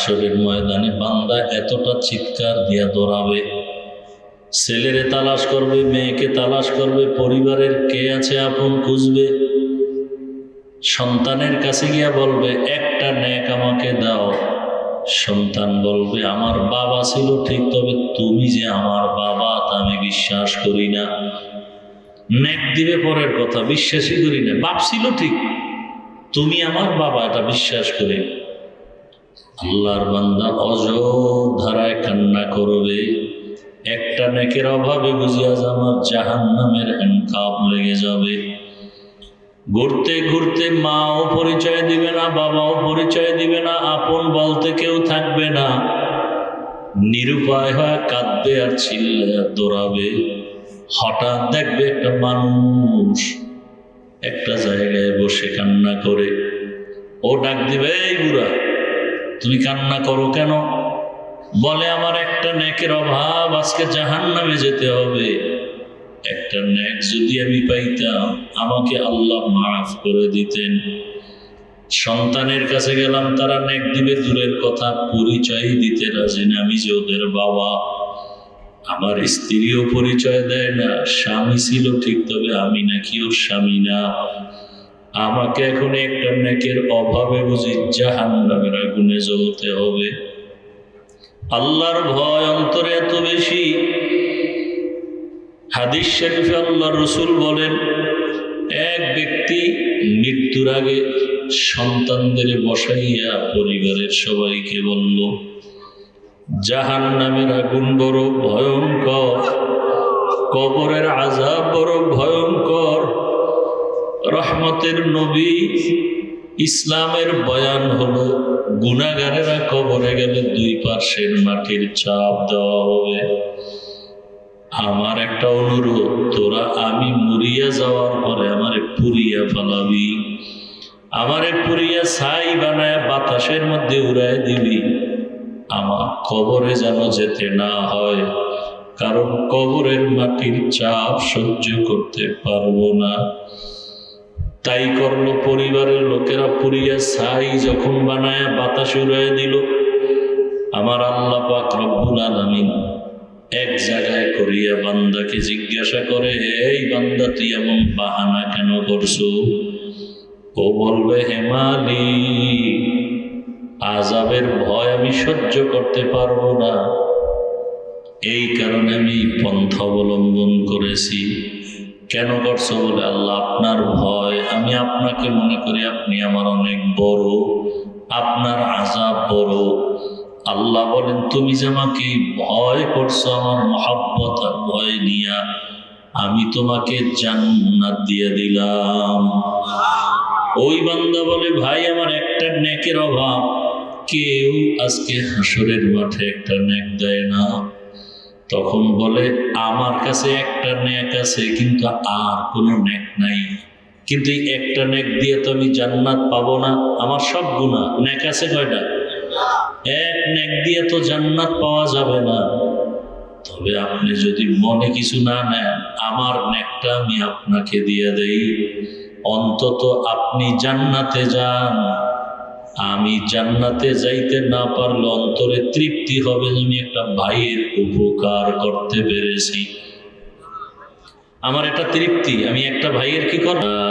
হাসরের ময়দানে বান্দা এতটা চিৎকার দিয়া দৌড়াবে, ছেলেরে তালাশ করবে, মেয়েকে তালাশ করবে, পরিবারের কে আছে আপন খুঁজবে, সন্তানের কাছে গিয়া বলবে একটা নেক আমাকে দাও। সন্তান বলবে আমার বাবা ছিল ঠিক, তবে তুমি যে আমার বাবা তা আমি বিশ্বাস করি না। নেক দিবে পরের কথা, বিশ্বাসই করি না। বাপ ছিল ঠিক, তুমি আমার বাবা এটা বিশ্বাস করি। আল্লাহর বান্দা অজর ধারায় কান্না করবে, একটা নেকের অভাবে বুঝিয়া যে আমার জাহান্নামের হ্যান্ডকাপ লেগে যাবে। ঘুরতে ঘুরতে মাও পরিচয় দিবে না, বাবাও পরিচয় দিবে না, আপন বলতে কেউ থাকবে না। নিরুপায় হয়ে কাঁদবে আর চিল্লায় দৌড়াবে। হঠাৎ দেখবে একটা মানুষ একটা জায়গায় বসে কান্না করে। ও ডাক দিবে, এই বুড়া তুমি কান্না করো কেন? বলে আমার একটা নেকের অভাব, আজকে জাহান্নামে যেতে হবে। একটা নেক যদি আমি পাইতাম আমাকে আল্লাহ মাফ করে দিতেন। সন্তানের কাছে গেলাম, তারা নেক দিবে দূরের কথা, পরিচয় দিতে রাজি না আমি যে ওদের বাবা। আমার স্ত্রীও পরিচয় দেয় না, স্বামী ছিল ঠিক, তবে আমি নাকি ওর স্বামী না। আমাকে এখন একটা নেকের অভাবে বুঝি জাহান্নামের আগুনে জ্বলতে হবে। আল্লাহর ভয় অন্তরে এত বেশি, হাদিস শরীফে আল্লাহর রাসূল বলেন, এক ব্যক্তি মৃত্যুর আগে সন্তানদের বসাইয়া পরিবারের সবাইকে বলল, জাহান্নামের আগুন বড় ভয়ঙ্কর, কবরের আযাব বড় ভয়ঙ্কর। রহমতের নবী ইসলামের বয়ান হলো, গুনাহগারেরা কবরে গেলে দুই পার্শ্বের মাটির চাপ দেওয়া হবে। আমার একটা অনুরোধ, তোরা আমি মরিয়া যাওয়ার পরে আমারে পুড়িয়া ফেলাবি, আমারে পুড়িয়া ছাই বানায় বাতাসের মধ্যে উড়ায় দিবি। আমার কবরে যেন যেতে না হয়, কারণ কবরের মাটির চাপ সহ্য করতে পারবো না। তাই করলো, পরিবারের লোকেরা পুড়িয়া ছাই যখন বানায় বাতাসে উড়ায় দিল। আমার আল্লাহ পাক রব্বুল আলামিন এক জায়গায় করিয়া বান্দাকে জিজ্ঞাসা করে, এই বান্দা তুই এমন বাহানা কেন করছো? ও বলবে, হে মালিক, আযাবের ভয় আমি সহ্য করতে পারবো না, এই কারণে আমি পন্থা অবলম্বন করেছি। কেন করছো? বলে, আল্লাহ আপনার ভয়, আমি আপনাকে মনে করি আপনি আমার অনেক বড়, আপনার আযাব বড়। আল্লাহ বলেন, তুমি যে আমাকে ভয় করছো আমার মহব্বত আর ভয় নিয়া, আমি তোমাকে জান্নাত দিয়ে দিলাম। ওই বান্দা বলে, ভাই আমার একটা নেকের অভাব, কেউ আজকে হাসরের মাঠে একটা নেক দেয় না। তখন বলে, আমার কাছে একটা নেক আছে, কিন্তু আর কোনো নেক নাই। কিন্তু এই একটা নেক দিয়ে তো আমি জান্নাত পাবো না, আমার সব গুনাহ। নেক আছে কয়টা? এক নেক দিয়ে তো জান্নাত পাওয়া যাবে না। তবে আপনি যদি মনে কিছু না নেন, আমার নেকটা আমি আপনাকে দিয়ে দেই, অন্তত আপনি জান্নাতে যান। আমি জান্নাতে যাইতে না পারলে অন্তরে তৃপ্তি হবে, আমি একটা ভাইয়ের উপকার করতে পেরেছি। আমার একটা তৃপ্তি, আমি একটা ভাইয়ের কি করব।